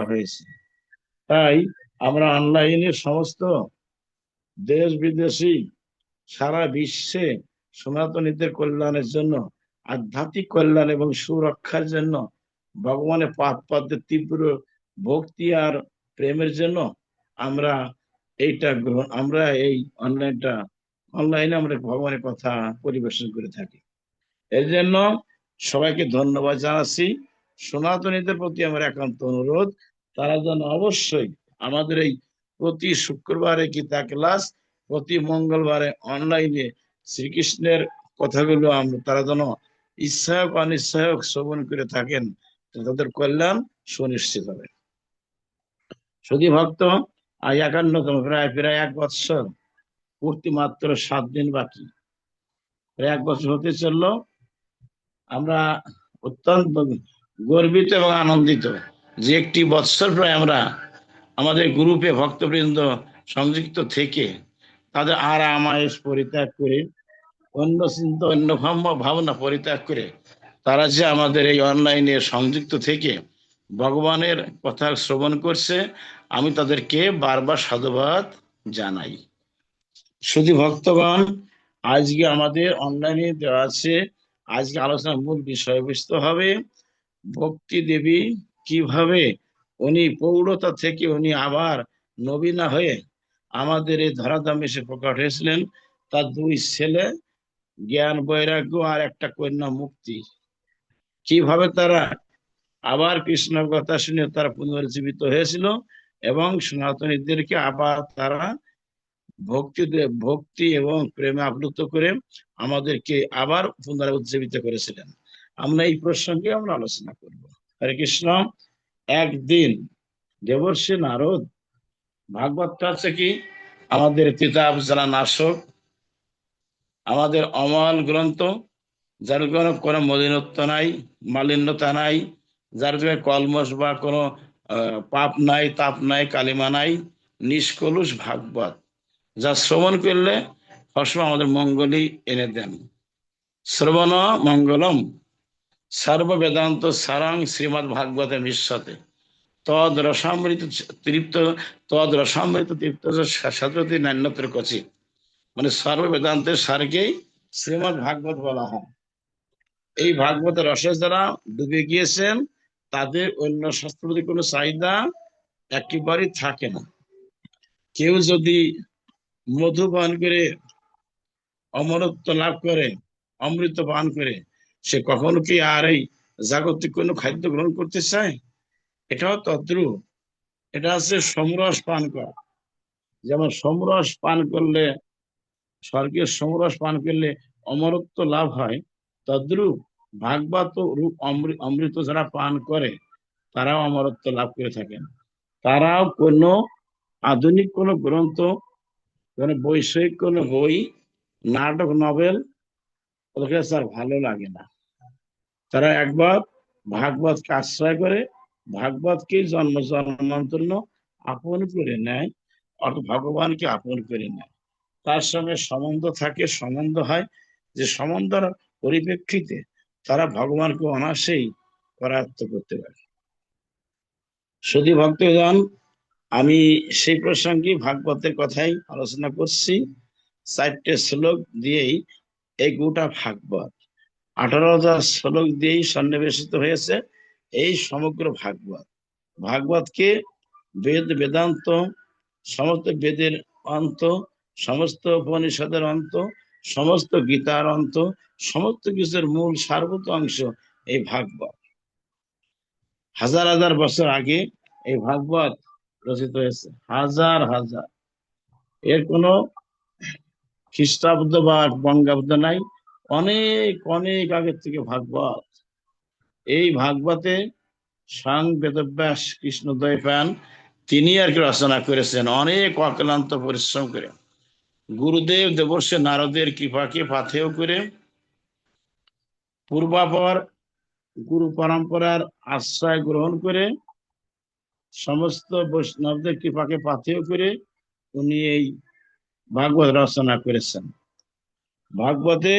হয়েছে। তাই আমরা অনলাইনে সমস্ত দেশ বিদেশি সারা বিশ্বে সনাতনীদের কল্যাণের জন্য, আধ্যাত্মিক কল্যাণ এবং সুরক্ষার জন্য, ভগবানের পাদ পদ্মের তীব্র ভক্তি আর প্রেমের জন্য আমরা আমরা এই অনলাইনে আমরা ভগবানের কথা পরিবেশন করে থাকি। এর জন্য সবাইকে ধন্যবাদ জানাচ্ছি। সনাতনীদের প্রতি আমার একান্ত অনুরোধ, তারা যেন অবশ্যই আমাদের এই প্রতি শুক্রবারে গীতা ক্লাস, প্রতি মঙ্গলবারে অনলাইনে শ্রীকৃষ্ণের কথাগুলো তারা যেন ইচ্ছায়ক অনিচ্ছায়ক শ্রবণ করে থাকেন, তাদের কল্যাণ সুনিশ্চিত হবে। শুধু ভক্ত, আজ 51তম, প্রায় প্রায় 1 বৎসর পূর্তি, মাত্র 7 দিন বাকি, প্রায় 1 বছর হতে চললো। আমরা অত্যন্ত গর্বিত এবং আনন্দিত যে 1 বৎসর প্রায় আমরা আমাদের গ্রুপে ভক্তবৃন্দ সংযুক্ত থেকে তাদের আরাম আয়েস পরিত্যাগ করে, অন্য চিন্তা অন্য ভাবনা পরিত্যাগ করে তারা যে আমাদের এই অনলাইনে সংযুক্ত থেকে ভগবানের কথা শ্রবণ করছে, আমি তাদেরকে বারবার সাধুবাদ জানাই। শুধু ভক্তগণ, আজকে আমাদের অনলাইনে দেওয়া আছে, আজকে আলোচনার মূল বিষয়বস্তু হবে ভক্তি দেবী কিভাবে উনি প্রৌঢ়তা থেকে উনি আবার নবীনা হয়ে আমাদের এই ধরাধামে এসে প্রকট হয়েছিলেন। তার 2 ছেলে জ্ঞান বৈরাগ্য আর একটা কন্যা মুক্তি, কিভাবে তারা আবার কৃষ্ণ কথা শুনে তারা পুনর্জীবিত হয়েছিল এবং সনাতনীদেরকে আবার তারা ভক্তি এবং প্রেমে আপ্লুত করে আমাদেরকে আবার পুনরুজ্জীবিত করেছিলেন। আমরা এই প্রসঙ্গে আমরা আলোচনা করব। হরে কৃষ্ণ। একদিন দেবর্ষি নারদ, ভাগবতটা আছে কি আমাদের তিতাব জ্বালা নাশক, আমাদের অমল গ্রন্থ, যার কোনো মলিনত্ব নাই, মালিন্যতা নাই, যার যুগে কলমশ বা কোনো পাপ নাই, তাপ নাই, কালিমা নাই, নিষ্কলুষ ভাগবত, যা শ্রবণ করলে সবসময় আমাদের মঙ্গলই এনে দেন। শ্রবণ মঙ্গলম সর্ব বেদান্ত সারাং শ্রীমদ ভাগবতে মিশ্যতে তদ রসামৃত তৃপ্ত শতরথী নান্যত্র কচি। মানে সর্ব বেদান্তের সারকেই শ্রীমদ ভাগবত বলা হয়। এই ভাগবতের রসে যারা ডুবে গিয়েছেন তাদের অন্য শাস্ত্রের প্রতি কোনো চাহিদা একেবারেই থাকে না। কেউ যদি মধু পান করে অমরত্ব লাভ করে, অমৃত পান করে, সে কখনো কি আর এই জাগতিক কোনো খাদ্য গ্রহণ করতে চায়? এটাও তদ্রূপ। এটা আছে সমরস পান করা। যেমন সমরস পান করলে, স্বর্গের সমরস পান করলে অমরত্ব লাভ হয়, তদ্রূপ ভাগবত রূপ অমৃত যারা পান করে তারাও অমরত্ব লাভ করে থাকেন। তারাও কোনো আধুনিক কোনো গ্রন্থ, কোনো বৈষয়িক কোনো বই, নাটক, নভেল ওদের কাছে আর ভালো লাগে না। তারা একবার ভাগবতকে আশ্রয় করে, ভাগবতকে জন্ম জন্মান্তর আপন করে নেয়, অর্থাৎ ভগবানকে আপন করে নেয়। তার সঙ্গে সম্বন্ধ থাকে, সম্বন্ধ হয়, যে সম্বন্ধের পরিপ্রেক্ষিতে তারা ভগবানকে অনায়াসেই করায়ত্ত করতে পারে। শুধু ভক্তগণ, আমি সেই প্রসঙ্গে ভাগবতের কথাই আলোচনা করছি। 4টে শ্লোক দিয়েই এই গোটা ভাগবত, 18,000 শ্লোক দিয়েই সন্নিবেশিত হয়েছে এই সমগ্র ভাগবত। ভাগবতকে বেদান্ত, সমস্ত বেদের অন্ত, সমস্ত উপনিষদের অন্ত, সমস্ত গীতার অন্ত, সমস্ত কিছুর মূল সারভূত অংশ এই ভাগবত। হাজার হাজার বছর আগে এই ভাগবত রচিত হয়েছে, হাজার হাজার। এর কোনো খ্রিস্টাব্দ বা বঙ্গাব্দ নাই, অনেক অনেক আগের থেকে ভাগবত। এই ভাগবতে স্বয়ং বেদব্যাস কৃষ্ণদ্বৈপায়ন তিনি আর কি রচনা করেছেন অনেক অক্লান্ত পরিশ্রম করে। গুরুদেব দেবর্ষি নারদের কৃপাকে পাথেয় করে, পূর্বাপর গুরু পরম্পরার আশ্রয় গ্রহণ করে, সমস্ত বৈষ্ণবদের কৃপাকে পাথেয় করে উনি এই ভাগবত রচনা করেছেন। ভাগবতে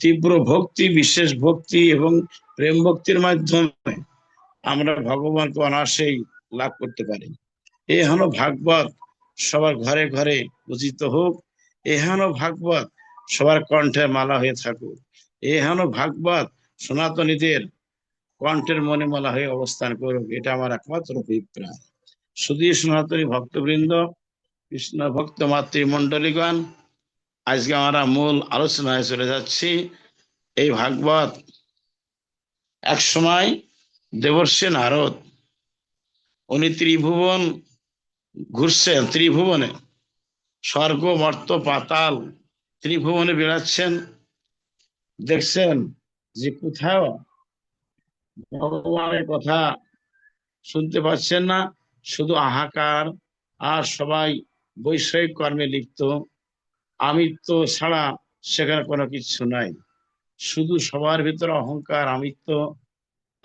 তীব্র ভক্তি, বিশেষ ভক্তি এবং প্রেম ভক্তির মাধ্যমে আমরা ভগবানকে অনায়াসেই লাভ করতে পারি। এহেন ভাগবত সবার ঘরে ঘরে পূজিত হোক, এহেন ভাগবত সবার কণ্ঠে মালা হয়ে থাকুক, এহেন ভাগবত সনাতনীদের কণ্ঠের মণিমালা হয়ে অবস্থান করুক, এটা আমার একমাত্র অভিপ্রায়। শুধু সনাতনী ভক্তবৃন্দ, কৃষ্ণ ভক্ত মাতৃমণ্ডলীগণ, আজকে আমরা মূল আলোচনায় চলে যাচ্ছি। এই ভাগবত এক সময় দেবর্ষি নারদ, উনি ত্রিভুবন ঘুরছেন, ত্রিভুবনে স্বর্গ মর্ত পাতাল ত্রিভুবনে বেড়াচ্ছেন। দেখছেন যে কোথাও ভগবানের কথা শুনতে পাচ্ছেন না, শুধু হাহাকার, আর সবাই বৈষয়িক কর্মে লিপ্ত। আমিত্ব ছাড়া সেখানে কোনো কিছু নাই, শুধু সবার ভিতরে অহংকার, আমিত্ব,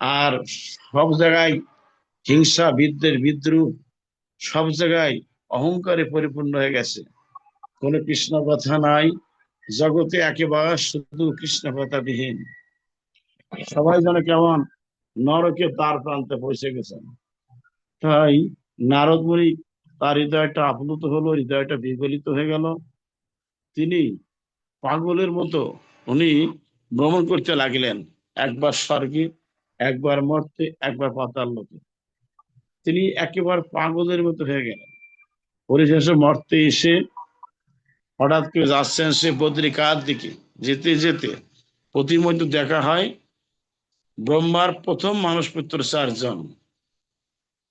আর সব জায়গায় হিংসা, বিদ্বেষ, বিদ্রুপ, সব জায়গায় অহংকারে পরিপূর্ণ হয়ে গেছে। কোনো কৃষ্ণ কথা নাই, জগতে একেবারে শুধু কৃষ্ণ কথা বিহীন। সবাই যেন কেমন নরকে তার প্রান্তে পৌঁছে গেছেন। তাই নারদ মুনি, তার হৃদয়টা আপ্লুত হলো, হৃদয়টা বিগলিত হয়ে গেল। তিনি পাগলের মতো উনি ভ্রমণ করতে লাগলেন, একবার স্বর্গে, একবার মর্তে, একবার পাতাল লোকে। তিনি একেবারে পাগলের মতো হয়ে গেলেন। পরিশেষে মর্তে এসে হঠাৎ করে যাচ্ছেন সে বদ্রিকার দিকে, যেতে যেতে প্রতিমধ্যে দেখা হয় ব্রহ্মার প্রথম মানুষ পুত্র চারজন,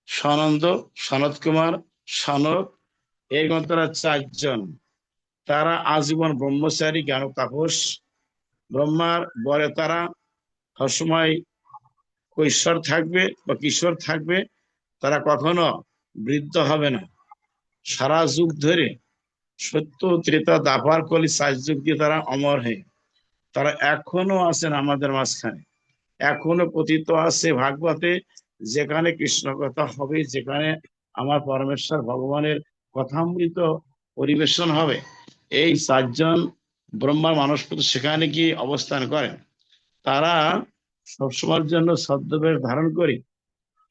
সনন্দ, সনত কুমার, সনক, এই তারা চারজন। তারা আজীবন ব্রহ্মচারী, জ্ঞান তাপস। ব্রহ্মার বরে তারা সবসময় কৈশোর থাকবে বা কিশোর থাকবে, তারা কখনো বৃদ্ধ হবে না। সারা যুগ ধরে সত্য, ত্রেতা, দাপার, কলি, 4 যুগ দিয়ে তারা অমর হয়ে তারা এখনো আছেন আমাদের মাঝখানে, এখনো পতিত আছে ভাগবতে। যেখানে কৃষ্ণ কথা হবে, যেখানে আমার পরমেশ্বর ভগবানের কথামৃত পরিবেশন হবে, এই 4 জন ব্রহ্মার মানসপুত্র সেখানে গিয়ে অবস্থান করেন। তারা সবসময়ের জন্য ছদ্মবেশ ধারণ করে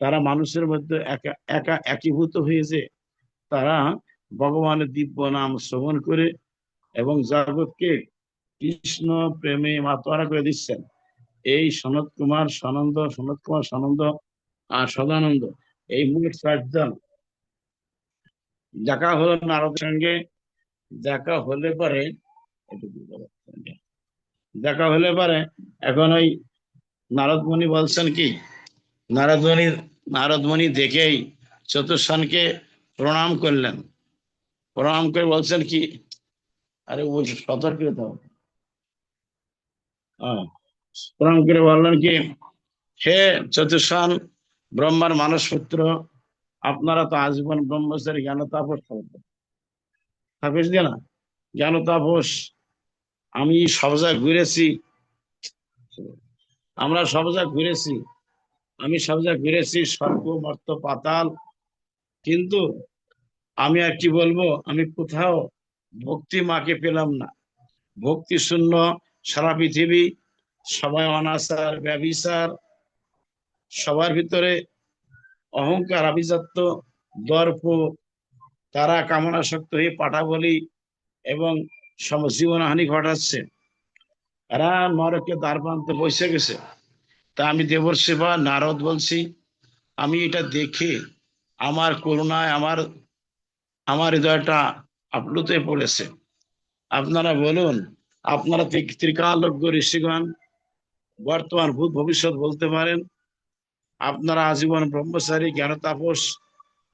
তারা মানুষের মধ্যে একা একা একীভূত হয়েছে। তারা ভগবানের দিব্য নাম শ্রবণ করে এবং জগৎকে কৃষ্ণ প্রেমে মাতোয়ারা করে দিচ্ছেন। এই সনত কুমার সনন্দ, সনত কুমার সনন্দ আর সদানন্দ, এই মূল 4 জন দেখা হলো নারদের সঙ্গে। দেখা হলে পরে দেখা হলে পরে এখন ওই নারদ মুনি বলছেন কি, নারদ মুনি নারদ মুনি দেখেই চতুর্শনকে প্রণাম করলেন। প্রণাম করে বলছেন কি, আরে ও সতর্ক হতে হবে। প্রণাম করে বললেন কি, হে চতুর্শন, ব্রহ্মার মানস পুত্র, আপনারা তো আজীবন ব্রহ্মচারী, জ্ঞান তাপস তাপস দিয়ে না, জ্ঞান তাপস। আমি সব জায়গায় ঘুরেছি, আমরা সব জায়গায় ঘুরেছি, আমি সব জায়গায় ঘুরেছি, স্বর্গ মর্ত পাতাল, কিন্তু আমি আর কি বলবো, আমি কোথাও ভক্তি মাকে পেলাম না। ভক্তি শূন্য সারা পৃথিবী, সবাই অনাচার, ব্যভিচার, সবার ভিতরে অহংকার, আভিজাত্য, দর্প, তারা কামনাসক্ত হয়ে পাঠা বলি এবং জীবনহানি ঘটাচ্ছে। এরা নরকে দ্বার প্রান্তে বসে গেছে। তা আমি দেবর্ষি বা নারদ বলছি, আমি এটা দেখে আমার করুণায় আমার আমার হৃদয়টা আপ্লুত হয়ে পড়েছে। আপনারা বলুন, আপনারা ত্রিকালজ্ঞ ঋষিগণ, বর্তমান ভূত ভবিষ্যৎ বলতে পারেন, আপনারা আজীবন ব্রহ্মচারী, জ্ঞান তাপস,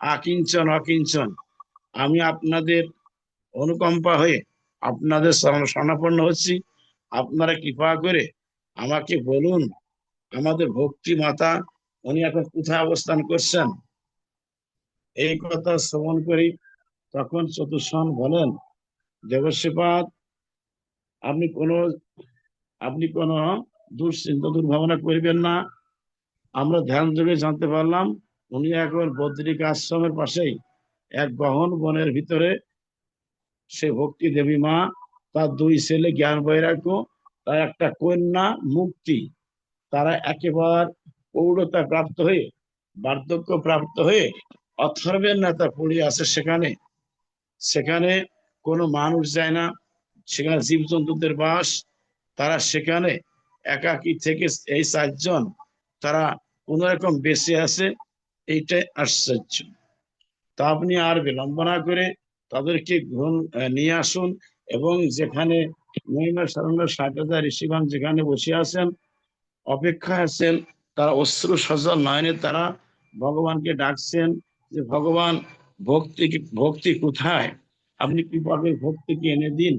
আকিঞ্চন অকিঞ্চন। আমি আপনাদের অনুকম্পা হয়ে আপনাদের শরণাপন্ন হচ্ছি। আপনারা কৃপা করে আমাকে বলুন, আমাদের ভক্তি মাতা উনি এখন কোথায় অবস্থান করছেন। এই কথা শ্রবণ করি। তখন চতুর্শন বলেন, দেবশ্রীপাদ, আপনি কোনো আপনি কোনো দুশ্চিন্তা, দুর্ভাবনা করবেন না। আমরা ধ্যান যোগে জানতে পারলাম উনি এখন বদ্রিক আশ্রমের পাশেই এক গহন বনের ভিতরে, সে ভক্তি দেবী মা, তার 2 ছেলে জ্ঞান বৈরাগ্য, তার একটা কন্যা মুক্তি, তারা একেবারে প্রৌঢ়তা প্রাপ্ত হয়ে, বার্ধক্য প্রাপ্ত হয়ে অথর্বের নেতা পড়ে আছে সেখানে। সেখানে কোনো মানুষ যায় না, সেখানে জীবজন্তুদের বাস। তারা সেখানে একাকী থেকে এই চারজন তারা কোন রকম বেঁচে আছে, এইটাই আশ্চর্য। তা আপনি আর বিলম্ব না করে তাদেরকে নিয়ে আসুন, এবং যেখানে মহিমা সারণ্য 60,000 ঋষিগণ যেখানে বসে আছেন, অপেক্ষায় আছেন, তারা অশ্রু সজল নয়নে তারা ভগবানকে ডাকছেন যে ভগবান, ভক্তি ভক্তি কোথায়? আপনি কৃপাকে ভক্তিকে এনে দিন।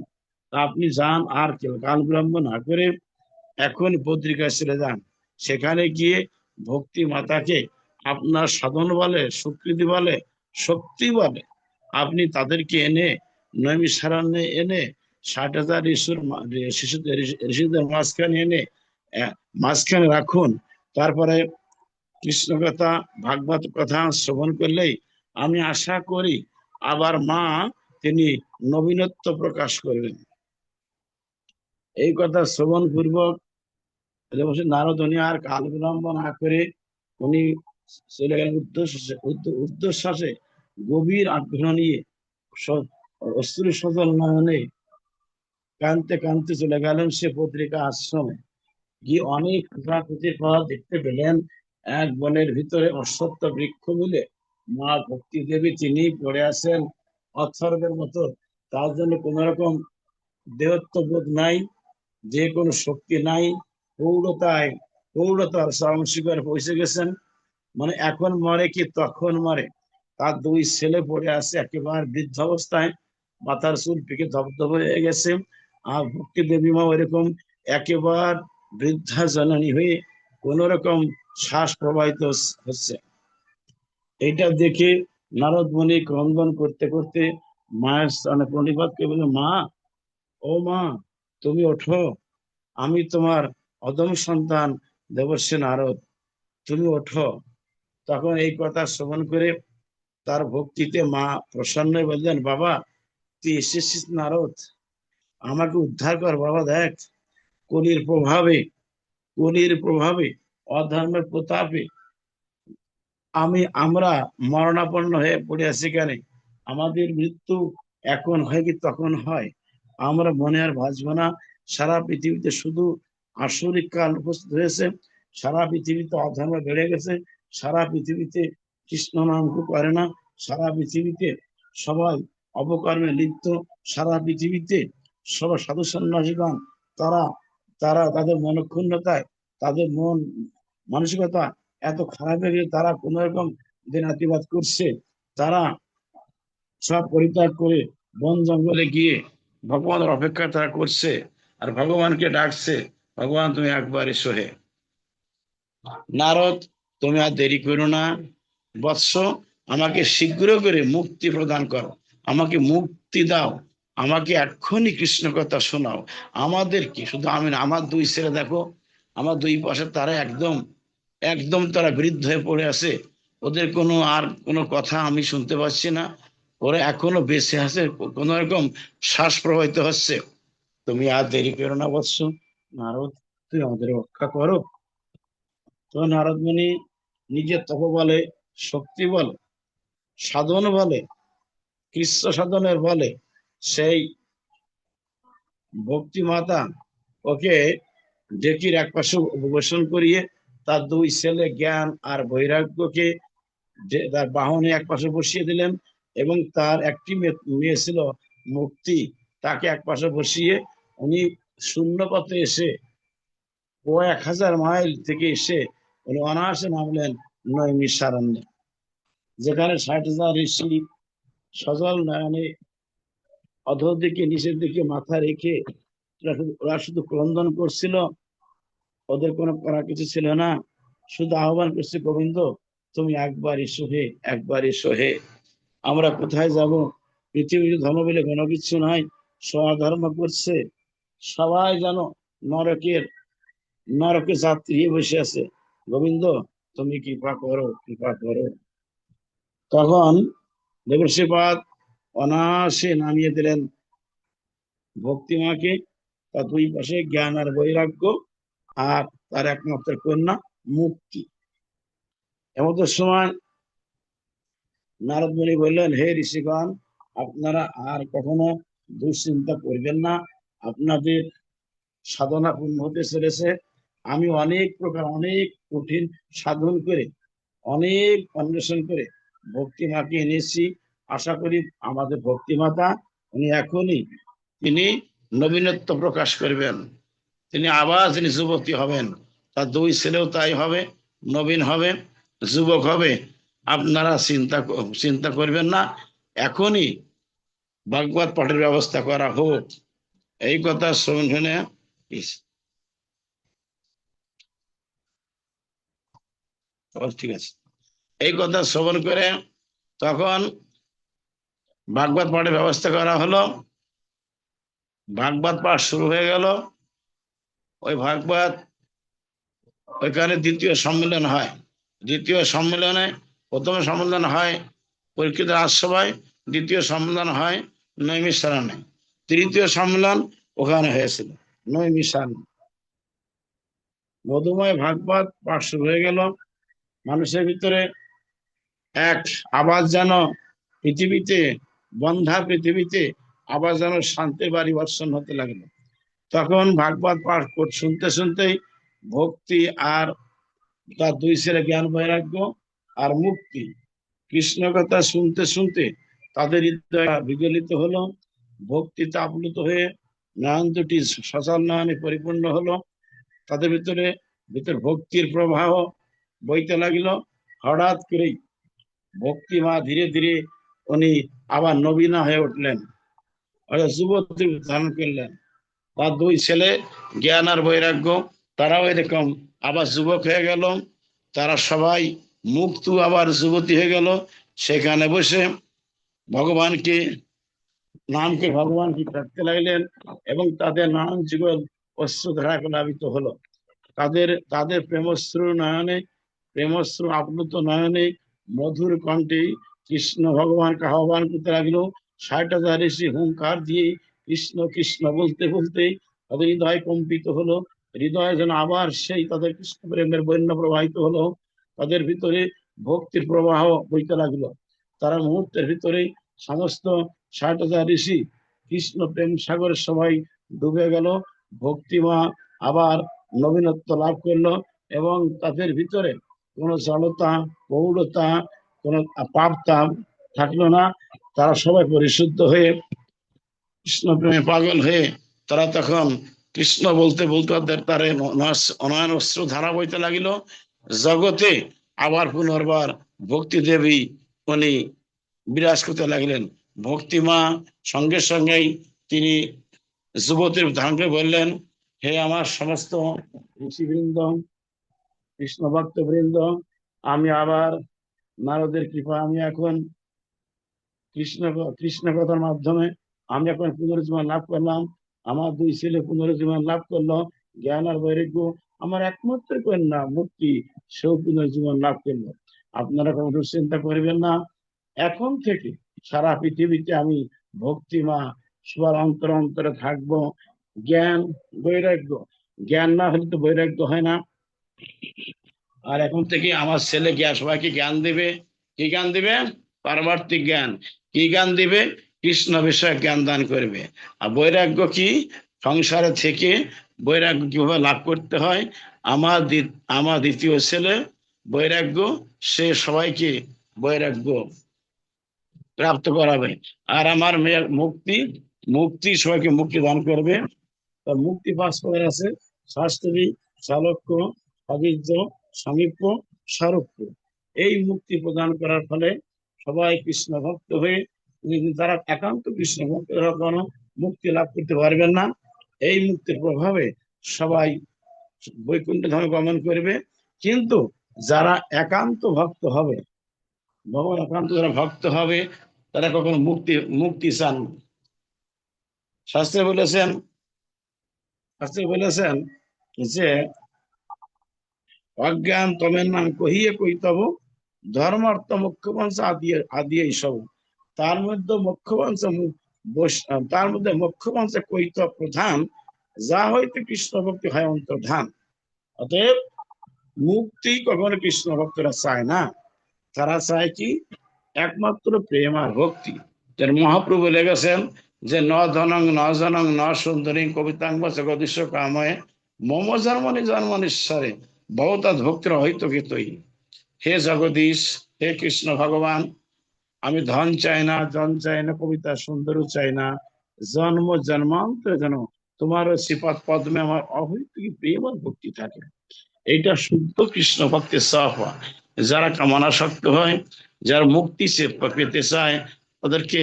তা আপনি যান, আর কাল বিলম্ব না করে এখন পত্রিকা ছেড়ে যান। সেখানে গিয়ে ভক্তি মাতাকে আপনার সাধন বলে, স্বীকৃতি বলে, শক্তি বলে আপনি তাদেরকে এনে নৈমিষারণ্যে এনে 60,000 শিশুদের ঋষিদের মাঝখানে এনে মাঝখানে রাখুন। তারপরে কৃষ্ণ কথা, ভাগবত কথা শ্রবণ করলেই আমি আশা করি আবার মা তিনি নবীনত্ব প্রকাশ করবেন। এই কথা শ্রবণ পূর্বক নারদ উনি আর কাল বিলম্ব না করে উনি চলে গেলেন উর্ধ্বশ্বাসে, গভীর আগ্রহ নিয়ে, অশ্রু সজল নয়নে কানতে কানতে চলে গেলেন সে পত্রিকা আশ্রমে। গিয়ে অনেক খোঁজাখুঁজির পর দেখতে পেলেন এক বনের ভিতরে অশ্বত্থ বৃক্ষ মিলে মা ভক্তি দেবী তিনি পড়ে আছেন অথর্বের মতো। তার জন্য কোন রকম দেহত্ব বোধ নাই, যে কোনো শক্তি নাই, প্রৌঢ়তায় প্রৌঢ়তার চরম শিখরে পৌঁছে গেছেন। মানে এখন মরে কি তখন মরে। তার দুই ছেলে পড়ে আছে একেবারে বৃদ্ধ অবস্থায়, মাথার চুল পেকে ধবধব হয়ে গেছে। আর ভক্তি দেবী মা ওইরকম একেবারে বৃদ্ধা জননী হয়ে কোন রকম শ্বাস প্রবাহিত হচ্ছে। এইটা দেখে নারদ মুনি ক্রন্দন করতে করতে মায়ের স্থানে প্রণিপাত করে বলে, মা, ও মা, তুমি ওঠো, আমি তোমার অদম সন্তান দেবর্ষী নারদ, তুমি ওঠো। তখন এই কথা শ্রবণ করে তার ভক্তিতে মা প্রসন্ন বললেন, বাবা তুই এসেছিস নারদ, আমাকে উদ্ধার কর বাবা। দেখ কলির প্রভাবে, কলির প্রভাবে, অধর্মের প্রতাপে আমরা মরণাপন্ন হয়ে পড়ে আছি। কেন আমাদের মৃত্যু এখন হয় কি তখন হয়, আমরা মনে আর ভাসবো না। সারা পৃথিবীতে শুধু আসরিক কাল উপস্থিত হয়েছে, সারা পৃথিবীতে অধর্ম বেড়ে গেছে, সারা পৃথিবীতে কৃষ্ণ নাম করে না, সারা পৃথিবীতে সবাই অপকর্মে লিপ্ত, সারা পৃথিবীতে সব সাধু সন্ন্যাসীগণ তারা তারা তাদের মনক্ষুণ্ণতায়, তাদের মন মানসিকতা এত খারাপ হয়ে গেছে, তারা কোন রকম দিনাতিবাদ করছে। তারা সব পরিত্যাগ করে বন জঙ্গলে গিয়ে ভগবানের অপেক্ষা তারা করছে, আর ভগবানকে ডাকছে, ভগবান তুমি একবার এসো হে। নারদ তুমি আর দেরি করো না বৎস, আমাকে শীঘ্র করে মুক্তি প্রদান করো, আমাকে মুক্তি দাও, আমাকে এক্ষুনি কৃষ্ণ কথা শোনাও। আমাদের কি শুধু আমি না, আমার দুই ছেলে দেখো, আমার দুই পাশে তারা একদম একদম তারা বৃদ্ধ হয়ে পড়ে আছে, ওদের কোনো আর কোনো কথা আমি শুনতে পাচ্ছি না, ওরা এখনো বেঁচে আছে, কোন রকম শ্বাস প্রবাহিত হচ্ছে। তুমি আর দেরি করো না বৎস, নারদ তুই আমাদের রক্ষা করো। তো নারদ মুনি নিজের তপবলে, শক্তি বলে, সাধন বলে, কৃষ্ণ সাধনের বলে সেই ভক্তি মাতা ওকে ডেকির এক পাশে উপবেশন করিয়ে তার দুই ছেলে জ্ঞান আর বৈরাগ্যকে তার বাহনে এক পাশে বসিয়ে দিলেন, এবং তার একটি মেয়ে ছিল মুক্তি, তাকে এক পাশে বসিয়ে উনি শূন্য পথে এসে কয়েক হাজার মাইল থেকে এসে উনি অনায়াসে নামলেন নৈমিষারণ্যে, যেখানে 60,000 ঋষি সজল নয়নে অধর দিকে নিচের দিকে মাথা রেখে ওরা শুধু ক্রন্দন করছিল, ওদের কোনো করা কিছু ছিল না, শুধু আহ্বান করছে, গোবিন্দ তুমি একবার এসো হে, একবার এসো হে। আমরা কোথায় যাব? পৃথিবীর ধর্ম বলে কোনো কিছু নাই, স্বধর্ম করছে সবাই, যেন নরকের নরকে যাত্রী বসে আছে। গোবিন্দ তুমি কৃপা করো, কৃপা করো। তখন দেবর্ষিপাদ অনায়াসে নামিয়ে দিলেন ভক্তিমাকে, তার দুই পাশে জ্ঞান আর বৈরাগ্য, আর তার একমাত্র কন্যা মুক্তি। এমন সময় নারদ মুনি বললেন, হে ঋষিগণ, আপনারা আর কখনো দুশ্চিন্তা করবেন না। আপনাদের সাধনা পূর্ণ হতে চলেছে। আমি অনেক প্রকার অনেক কঠিন সাধন করে অনেক অন্বেষণ করে ভক্তিমাকে এনেছি। আশা করি আমাদের ভক্তিমাতা উনি এখনই তিনি নবীনত্ব প্রকাশ করবেন। তিনি আবার তিনি যুবতী হবেন, তার দুই ছেলেও তাই হবে, নবীন হবে, যুবক হবে। আপনারা চিন্তা করবেন না, এখনই ভাগবত পাঠের ব্যবস্থা করা হোক। এই কথা শুনে ঠিক আছে, এই কথা শ্রবণ করে তখন ভাগবত পাঠের ব্যবস্থা করা হলো। ভাগবত পাঠ শুরু হয়ে গেল। ওই ভাগবত ওইখানে দ্বিতীয় সম্মেলন হয়। দ্বিতীয় সম্মেলনে প্রথম সম্মেলন হয় পরীক্ষিত রাজসভায়, দ্বিতীয় সম্মেলন হয় নৈমিষারণ্যে, তৃতীয় সম্মেলন ওখানে হয়েছিল নৈমিষারণ্যে। মধুময় ভাগবত পাঠ শুরু হয়ে গেল। মানুষের ভিতরে এক আবার যেন পৃথিবীতে, বন্ধা পৃথিবীতে আবার যেন শান্তির বাড়ি বর্ষণ হতে লাগলো। তখন ভাগবত পাঠ শুনতে শুনতেই ভক্তি আর তার দুই ছেলে জ্ঞান বৈরাগ্য আর মুক্তি, কৃষ্ণ কথা শুনতে শুনতে তাদের হৃদয় বিগলিত হলো। ভক্তিতে আপ্লুত হয়ে নয়ন দুটি সচল নয়নে পরিপূর্ণ হলো। তাদের ভিতরে ভক্তির প্রবাহ বইতে লাগলো। হঠাৎ করেই ভক্তি মা ধীরে ধীরে উনি আবার নবীনা হয়ে উঠলেন, যুবতী ধারণ করলেন। তার দুই ছেলে জ্ঞান আর বৈরাগ্য তারাও এরকম আবার যুবক হয়ে গেল। তারা সবাই মুক্ত আবার যুবতী হয়ে গেল। সেখানে বসে ভগবানকে নামকে ভগবানকে ডাকতে লাগলেন এবং তাদের নানান যুগল অশ্রু ধারা প্লাবিত হলো। তাদের তাদের প্রেমশ্রু নয়নে, প্রেমশ্রু আপ্লুত নয়নে মধুর কণ্ঠে কৃষ্ণ ভগবানকে আহ্বান করতে লাগলো। ৬০,০০০ ঋষি হুঙ্কার দিয়ে কৃষ্ণ কৃষ্ণ বলতে বলতে তাদের হৃদয় কম্পিত হলো। হৃদয় যেন আবার সেই তাদের কৃষ্ণ প্রেমের বন্যা প্রবাহিত হলো। তাদের ভিতরে ভক্তির প্রবাহ বইতে লাগলো। তারা মুহূর্তের ভিতরে সমস্ত ৬০,০০০ ঋষি কৃষ্ণ প্রেম সাগরের সবাই ডুবে গেল। ভক্তিমা আবার নবীনত্ব লাভ করলো এবং তাদের ভিতরে কোনো জড়তা, প্রৌঢ়তা, কোনো পাপতা থাকলো না। তারা সবাই পরিশুদ্ধ হয়ে কৃষ্ণ প্রেমে পাগল হয়ে তারা তখন কৃষ্ণ বলতে বলতে তার অনয়ন অস্ত্র ধারা বইতে লাগিল। জগতে আবার পুনর্বার ভক্তি দেবী উনি বিরাজ করতে লাগলেন। ভক্তিমা সঙ্গে সঙ্গেই তিনি যুবতীর ধারণ করে বললেন, হে আমার সমস্ত ঋষিবৃন্দ, কৃষ্ণ ভক্ত বৃন্দ, আমি আবার নারদের কৃপা আমি এখন কৃষ্ণ কৃষ্ণ কথার মাধ্যমে আমি এখন পুনরুজ্জীবন লাভ করলাম। আমার দুই ছেলে পুনরুজ্জীবন লাভ করলো। জ্ঞান আর বৈরাগ্য আমার একমাত্র কন্যা মুক্তি, সেও পুনর্জীবন লাভ করলো। আপনারা কোনো দুশ্চিন্তা করবেন না। এখন থেকে সারা পৃথিবীতে আমি ভক্তিমা সবার অন্তর অন্তরে থাকবো। জ্ঞান বৈরাগ্য, জ্ঞান না হলে তো বৈরাগ্য হয় না। আর এখন থেকে আমার ছেলে জ্ঞান সবাইকে জ্ঞান দেবে। কি জ্ঞান দিবে? পারমার্থিক জ্ঞান। কি জ্ঞান দিবে? কৃষ্ণ বিষয়ক জ্ঞান দান করবে। আর বৈরাগ্য কি? সংসারে থেকে বৈরাগ্য কিভাবে লাভ করতে হয়, আমার দ্বিতীয় ছেলে বৈরাগ্য, সে সবাইকে বৈরাগ্য প্রাপ্ত করাবে। আর আমার মেয়ে মুক্তি, মুক্তি সবাইকে মুক্তি দান করবে। মুক্তি পাঁচ প্রকার আছে: শাস্ত্রী, চালক্য, অবিদ্য, সমীপ্য, সারূপ্য। এই মুক্তি প্রদান করার ফলে সবাই কৃষ্ণ ভক্ত হয়ে, তারা একান্ত কৃষ্ণ ভক্ত কোনো মুক্তি লাভ করতে পারবেন না। এই মুক্তির প্রভাবে সবাই বৈকুণ্ঠ ধামে গমন করবে। কিন্তু যারা একান্ত ভক্ত হবে, ভগবান একান্ত যারা ভক্ত হবে, তারা কখনো মুক্তি চান। শাস্ত্রে বলেছেন, যে অজ্ঞান তমের নাম কহিয়ে কইতব, ধর্ম অর্থ মুখ্য বংশ আদি এইসব। তার মধ্যে মুখ্য বংশ কৈত প্রধান, যা হইতে কৃষ্ণ ভক্তি হয় অন্তর্ধান। অতএব মুক্তি কখনো কৃষ্ণ ভক্তরা চায় না, তারা চায় কি একমাত্র প্রেম আর ভক্তি। যেন মহাপ্রভু বলে গেছেন যে ন ধনং ন জনং ন সুন্দরী কবিতাং জগদীশ কাময়ে মম জন্মনি জন্মনীশ্বরে ভবতাৎ ভক্তির হয়তো গীতই। হে জগদীশ, হে কৃষ্ণ ভগবান, আমি ধন চাই না, জন চাই না, কবিতা সুন্দর চাই না, জন্ম জন্মান্তর যেন তোমার শ্রীপাদ পদ্মে আমার অহৈতুকী প্রেম আর ভক্তি থাকে। এইটা শুদ্ধ কৃষ্ণ ভক্তের সাফা। যারা কামনাসক্ত হয়, যারা মুক্তি সে পেতে চায়, তাদেরকে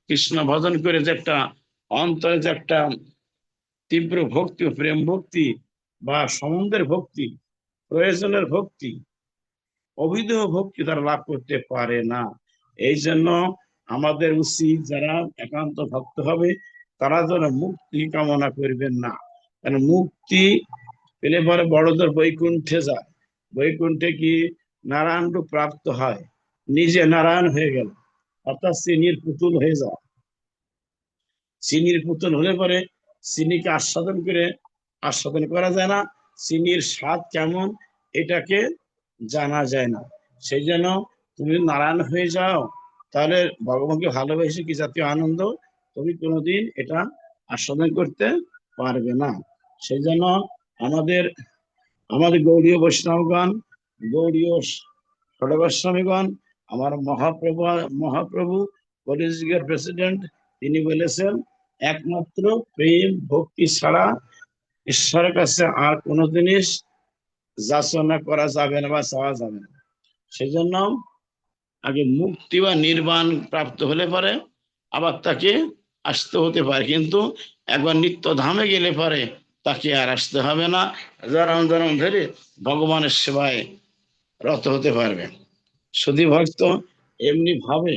কৃষ্ণ ভজন করে যে একটা অন্তরে যে একটা তীব্র ভক্তি, প্রেম ভক্তি বা সমুদ্রের ভক্তি, প্রয়োজনের ভক্তি, অবৈধ ভক্তি তারা লাভ করতে পারে না। এই জন্য আমাদের উচিত যারা একান্ত ভক্ত হবে তারা যেন মুক্তি কামনা করবেন না। কারণ মুক্তি পেলে পরে বড়দের বৈকুণ্ঠে যায়। বৈকুণ্ঠে কি নারায়ণ রূপ প্রাপ্ত হয়, নিজে নারায়ণ হয়ে গেল, অর্থাৎ চিনির পুতুল হয়ে যায়। চিনির পুতুল হলে পরে চিনিকে আস্বাদন করা যায় না, চিনির স্বাদ কেমন এটাকে জানা যায় না। সেই জন্য তুমি নারায়ণ হয়ে যাও, তাহলে ভগবানকে ভালোবেসে কি জাতীয় আনন্দ তুমি কোনোদিন এটা আস্বাদন করতে পারবে না। সেই জন্য আমাদের আমাদের গৌড়ীয় বৈষ্ণবগণ, গৌড়ীয় ষড়গোস্বামীগণ, আমার মহাপ্রভু কলিযুগের প্রেসিডেন্ট, তিনি বলেছেন একমাত্র প্রেম ভক্তি ছাড়া ঈশ্বরের কাছে আর কোনো জিনিস যাচনা করা যাবে না বা চাওয়া যাবে না। সেই জন্য আগে মুক্তি বা নির্বাণ প্রাপ্ত হলে পরে আবার তাকে আসতে হতে পারে, কিন্তু একবার নিত্য ধামে গেলে পরে তাকে আর আসতে হবে না, জনম জনম ধরে ভগবানের সেবায় রত হতে পারবে। শুধু ভক্ত এমনি ভাবে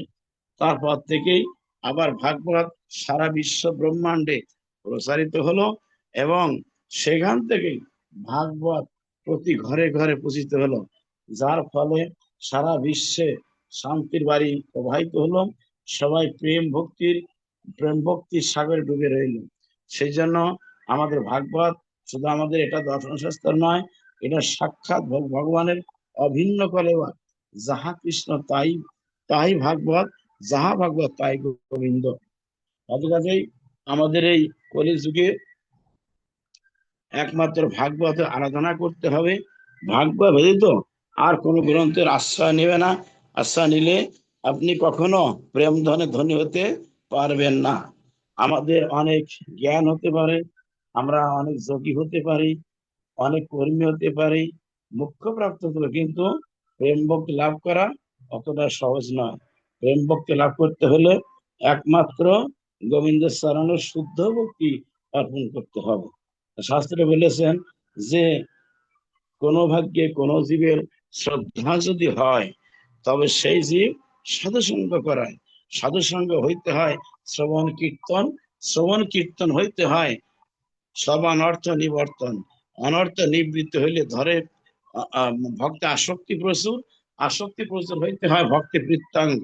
তারপর থেকেই আবার ভাগবত সারা বিশ্ব ব্রহ্মাণ্ডে প্রসারিত হলো, এবং সেখান থেকেই ভাগবত প্রতি ঘরে ঘরে পূজিত হলো, যার ফলে সারা বিশ্বে শান্তির বাড়ি প্রবাহিত হলো। সবাই প্রেম ভক্তির সাগরে ডুবে রইল। সেই জন্য আমাদের ভাগবত শুধু আমাদের এটা দর্শন শাস্ত্র নয়, এটা সাক্ষাৎ ভগবানের অভিন্ন কলেবা। যাহা কৃষ্ণ তাই তাই ভাগবত, যাহা ভাগবত তাই গোবিন্দ। কাজেই আমাদের এই কলিযুগে একমাত্র ভাগবতের আরাধনা করতে হবে। ভাগবত ব্যতীত আর কোন গ্রন্থের আশ্রয় নেবে না। আশ্রয় নিলে আপনি কখনো প্রেম ধনে ধনী হতে পারবেন না। আমাদের অনেক জ্ঞান হতে পারে, আমরা অনেক যোগী হতে পারি, অনেক কর্মী হতে পারি, মুখ্য প্রাপ্ত হতে পারে, কিন্তু প্রেম ভক্তি লাভ করা অতটা সহজ নয়। প্রেম ভক্তি লাভ করতে হলে একমাত্র গোবিন্দ চরণের শুদ্ধ ভক্তি অর্পণ করতে হবে। শাস্ত্রে বলেছেন যে কোন ভাগ্যে কোন জীবের শ্রদ্ধা যদি হয় তবে সেই জীব সাধুসঙ্গ করায়। সাধুসঙ্গ হইতে হয় শ্রবণ কীর্তন, শ্রবণ কীর্তন হইতে হয় সব অনর্থ নিবর্তন। অনর্থ নিবৃত্ত হইলে ধরে ভক্তি আসক্তি প্রচুর হইতে হয় ভক্তি বৃত্তাঙ্গ।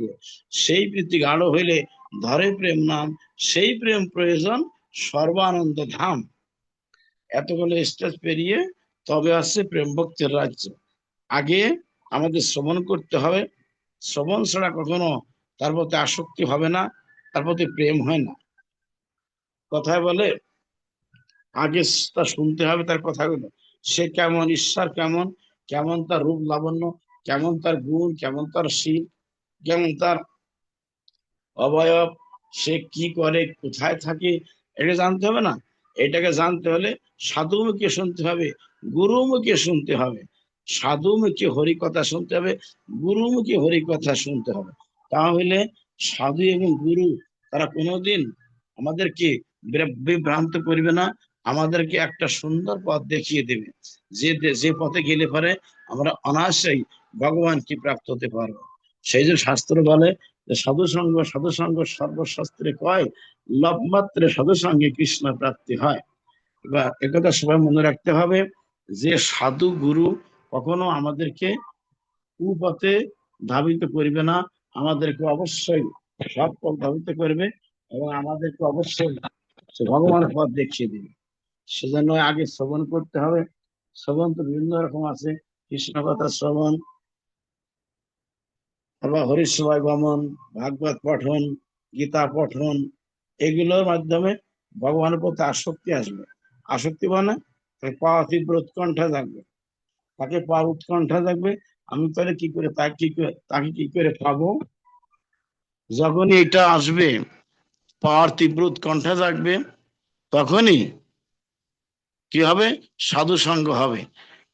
সেই বৃত্তি গাঢ় হইলে ধরে প্রেম নাম, সেই প্রেম প্রয়োজন সর্বানন্দ ধাম। এতগুলো স্টেজ পেরিয়ে তবে আসছে প্রেম ভক্তির রাজ্য। আগে আমাদের শ্রবণ করতে হবে, শ্রবণ ছাড়া কখনো তার প্রতি আসক্তি হবে না, তার প্রতি প্রেম হয় না। কথায় বলে আগে তা শুনতে হবে তার কথাগুলো, সে কেমন, ঈশ্বর কেমন, কেমন তার রূপ লাবণ্য, কেমন তার গুণ, কেমন তার শীল, কেমন তার অবয়ব, সে কি করে, কোথায় থাকে, এটা জানতে হবে না। এটাকে জানতে হলে সাধু মুখে শুনতে হবে, গুরু মুখে শুনতে হবে। সাধু মুখে হরি কথা শুনতে হবে, গুরু মুখে হরি কথা শুনতে হবে। তাহলে সাধু এবং গুরু তারা কোনোদিন আমাদেরকে বিভ্রান্ত করবে না, আমাদেরকে একটা সুন্দর পথ দেখিয়ে দেবে, যে পথে গেলে পরে আমরা অনায়াসেই ভগবানকে প্রাপ্ত হতে পারবো। সেই যে শাস্ত্র বলে যে সাধু সঙ্গ সর্বশাস্ত্রে কয়, লবমাত্রে সাধু সঙ্গে কৃষ্ণ প্রাপ্তি হয়। এবার একথা সবাই মনে রাখতে হবে যে সাধু গুরু কখনো আমাদেরকে কুপথে ধাবিত করবে না, আমাদেরকে অবশ্যই সৎ পথ ধাবিত করবে, এবং আমাদেরকে অবশ্যই ভগবানের পথ দেখিয়ে দিবে। সেজন্য আগে শ্রবণ করতে হবে। শ্রবণ তো বিভিন্ন রকম আছে, কৃষ্ণ কথা শ্রবণ, আবার হরিসভায় গমন, ভাগবত পঠন, গীতা পঠন, এগুলোর মাধ্যমে ভগবানের প্রতি আসক্তি আসবে। আসক্তি মানে তাকে পাওয়া তীব্র উৎকণ্ঠা থাকবে, তাকে পাওয়ার উৎকণ্ঠা থাকবে। আমি তাহলে কি করে তাকে কি করে পাবো? যখনই এটা আসবে, পাওয়ার তীব্র উৎকণ্ঠা থাকবে, তখনই কি হবে? সাধু সঙ্গ হবে।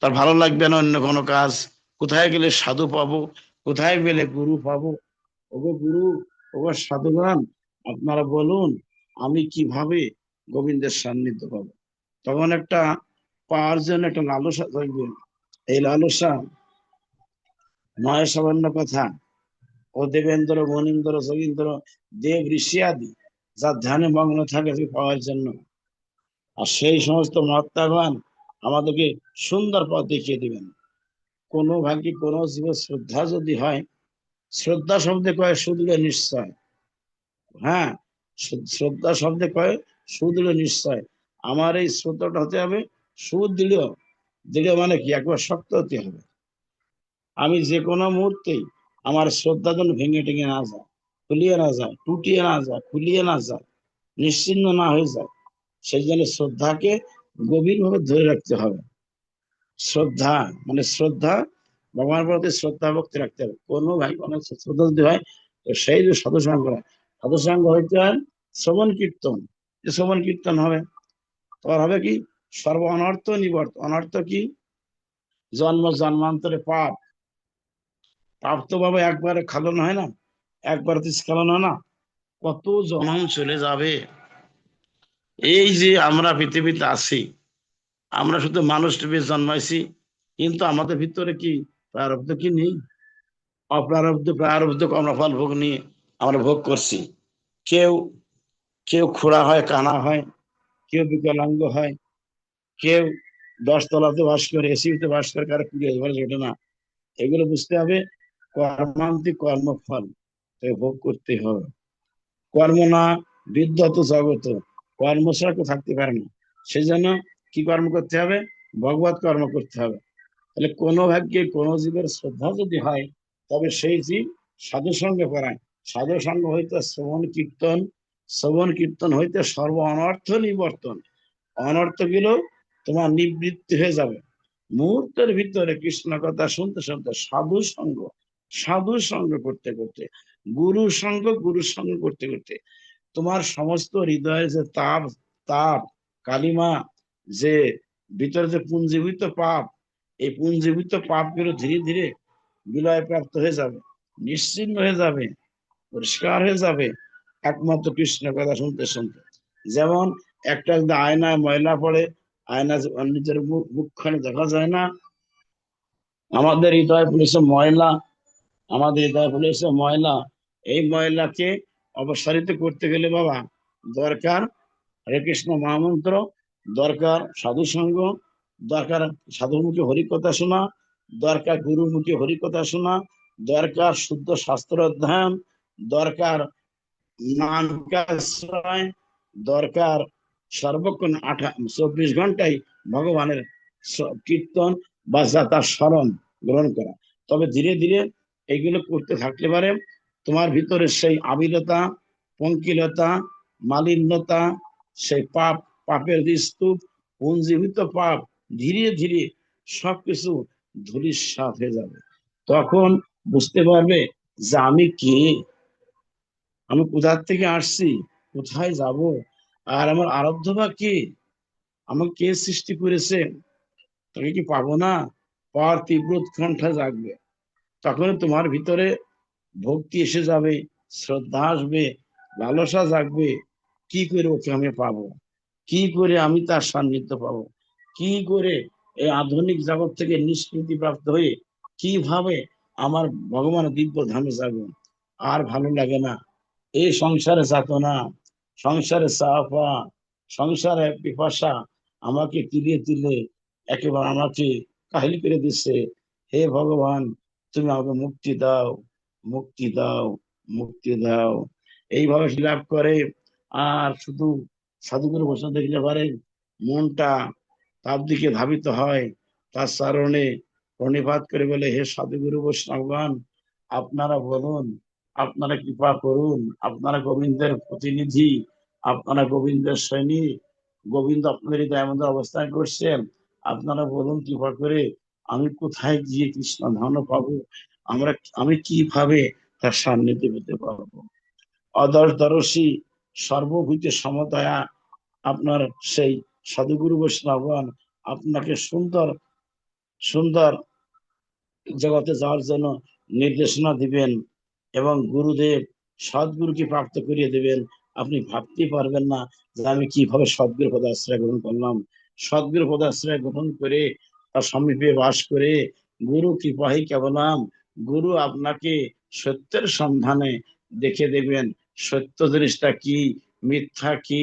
তার ভালো লাগবে না অন্য কোনো কাজ। কোথায় গেলে সাধু পাবো, কোথায় গেলে গুরু পাবো? ওগো গুরু, ওগো সাধুগণ, আপনারা বলুন আমি কিভাবে গোবিন্দের সান্নিধ্য পাবো? তখন একটা পাওয়ার জন্য একটা লালসা থাকবে। এই লালসা নয় সামান্য কথা। ও দেবেন্দ্র, মনীন্দ্র, যোগীন্দ্র, দেব, ঋষি আদি যার ধ্যানে মগ্ন থাকে পাওয়ার জন্য। আর সেই সমস্ত মহাত্মাগণ আমাদেরকে সুন্দর পথ দেখিয়ে দিবেন। কোনো ভাগ্যে কোনো জীবের শ্রদ্ধা যদি হয়, শ্রদ্ধা শব্দে কয় সুদৃঢ় নিশ্চয়। হ্যাঁ, শ্রদ্ধা শব্দে কয় সুদৃঢ় নিশ্চয়। আমার এই শ্রদ্ধাটা হতে হবে সুদৃঢ়। দৃঢ় মানে কি? একবার শক্ত হতে হবে। আমি যে কোনো মুহূর্তেই আমার শ্রদ্ধা যেন ভেঙে টেঙে না যায়, খুলিয়ে না যায়, টুটিয়ে না যায়, খুলিয়ে না যায়, নিশ্চিহ্ন না হয়ে যায়। সেই জন্য শ্রদ্ধাকে গভীরভাবে ধরে রাখতে হবে। শ্রদ্ধা মানে শ্রদ্ধা, ভগবানের প্রতি শ্রদ্ধা ভক্তি রাখতে হবে। কোনো ভাই কোনো শ্রদ্ধা যদি হয়, তো সেই যে সাধুসঙ্গ হয়, সাধুসঙ্গ হইতে হয় শ্রবণ কীর্তন। যে শ্রবণ কীর্তন হবে, তোমার হবে কি? সর্ব অনর্থ নিবর্ত। অনর্থ কি? জন্ম জন্মান্তরে পাপ। পাপ তো বাবা একবারে খালন হয় না, একবার তো স্খলন হয় না, কত জনম চলে যাবে। এই যে আমরা পৃথিবীতে আছি, আমরা শুধু মানুষ রূপে জন্মাইছি, কিন্তু আমাদের ভিতরে কি প্রারব্ধ কি নেই? অপ্রারব্ধ প্রারব্ধ কর্মফল ভোগ নিয়ে আমরা ভোগ করছি। কেউ কেউ খোড়া হয়, কানা হয়, কেউ বিকলাঙ্গ হয়, কেউ 10 তলাতে বাস করে, এসিতে বাস করে, কারো কুড়িয়ে ঘরে ওঠে না। এগুলো বুঝতে হবে। কর্মান্তিক কর্মফল ভোগ করতে হবে। কর্ম না বিদ্যত জগত, কর্ম ছাড়া কেউ থাকতে পারে না। সেই জন্য কি কর্ম করতে হবে? ভগবত কর্ম করতে হবে। তাহলে কোনো ভাগ্যে কোনো জীবের শ্রদ্ধা যদি হয়, তবে সেই জীব সাধু সঙ্গে পড়ায়। সাধু সঙ্গ হইতে শ্রবণ কীর্তন, শ্রবণ কীর্তন হইতে সর্ব অনর্থ নিবর্তন। অনর্থ গুলো তোমার নিবৃত্তি হয়ে যাবে মুহূর্তের ভিতরে। কৃষ্ণ কথা শুনতে শুনতে সাধু সঙ্গ, সাধু সঙ্গ করতে করতে, গুরু সঙ্গ করতে করতে তোমার সমস্ত হৃদয়ের যে তাপ, তাপ কালিমা, যে ভিতরে যে পুঞ্জীভূত পাপ, এই পুঞ্জীভূত পাপগুলো ধীরে ধীরে বিলয় প্রাপ্ত হয়ে যাবে, নিশ্চিন্ন হয়ে যাবে, পরিষ্কার হয়ে যাবে একমাত্র কৃষ্ণ কথা শুনতে শুনতে। যেমন একটা যদি আয়নায় ময়লা পড়ে, আয়না নিজের মুখখানে দেখা যায় না। আমাদের হৃদয় পুলিশে ময়লা, আমাদের হৃদয় পুলিশে ময়লা। এই ময়লাকে অপসারিত করতে গেলে বাবা দরকার হরে কৃষ্ণ মহামন্ত্র, দরকার সাধু সঙ্গ, দরকার সাধুমুখী হরিকথা শোনা, দরকার গুরুমুখী হরিকথা শোনা, দরকার শুদ্ধ শাস্ত্র অধ্যয়ন, দরকার নামকাশ্রয়, দরকার সর্বক্ষণ 24 ঘন্টাই ভগবানের কীর্তন বা যা তার স্মরণ গ্রহণ করা। তবে ধীরে ধীরে এগুলো করতে থাকলে পারে তোমার ভিতরে সেই আবিলতা, পঙ্কিলতা, মালিন্যতা, সেই পাপ, পাপের স্তূপ, পুঞ্জীভূত পাপ ধীরে ধীরে সবকিছু ধূলিসাৎ হয়ে যাবে। তখন বুঝতে পারবে যে আমি কে, আমি কোথার থেকে আসছি, কোথায় যাব, আর আমার আরাধ্য বা কে, আমাকে কে সৃষ্টি করেছে, তাকে কি পাবো না? পাওয়ার তীব্র উৎকণ্ঠা জাগবে। তখন তোমার ভিতরে ভক্তি এসে যাবে, শ্রদ্ধা আসবে, লালসা জাগবে। কি করে ওকে আমি পাবো? কি করে আমি তার সান্নিধ্য পাবো? কি করে এই আধুনিক জগৎ থেকে নিষ্কৃতি প্রাপ্ত হয়ে কিভাবে আমার ভগবানের দিব্য ধামে যাবো? আর ভালো লাগে না এই সংসারে যাতনা, সংসারে চাপা, সংসারে পিপাসা আমাকে তিলে তিলে একেবারে আমাকে কাহিল করে দিচ্ছে। হে ভগবান, তুমি আমাকে মুক্তি দাও, মুক্তি দাও, মুক্তি দাও। এইভাবে লাভ করে। আর শুধু সাধুগুরু বসে দেখলে পারে মনটা তার দিকে ধাবিত হয়, তার চরণে প্রণিপাত করে বলে, হে সাধুগুরু বৈষ্ণবগণ, আপনারা বলুন, আপনারা কৃপা করুন, আপনারা গোবিন্দের প্রতিনিধি, আপনারা গোবিন্দের সৈনিক, গোবিন্দ আপনাদের হৃদয়ের মধ্যে অবস্থান করছেন, আপনারা বলুন কৃপা করে আমি কোথায় গিয়ে কৃষ্ণ ধাম পাবো, আমি কিভাবে তার সান্নিধ্যে পেতে পারবো। অদর্শী সর্বভূতে সমদয়া আপনার সেই সাধুগুরু বৈষ্ণবগণ আপনাকে সুন্দর সুন্দর জগতে যাওয়ার জন্য নির্দেশনা দিবেন এবং গুরুদেব সদ্গুরুকে প্রাপ্ত করিয়ে দেবেন। আপনি ভাবতেই পারবেন না যে আমি কিভাবে সদ্গুরু পদাশ্রয় গ্রহণ করলাম। সদ্গুরু পদাশ্রয় গ্রহণ করে তার সমীপে বাস করে গুরু কৃপাই কেবলাম, গুরু আপনাকে সত্যের সন্ধানে দেখে দেবেন, সত্য জিনিসটা কি, মিথ্যা কি,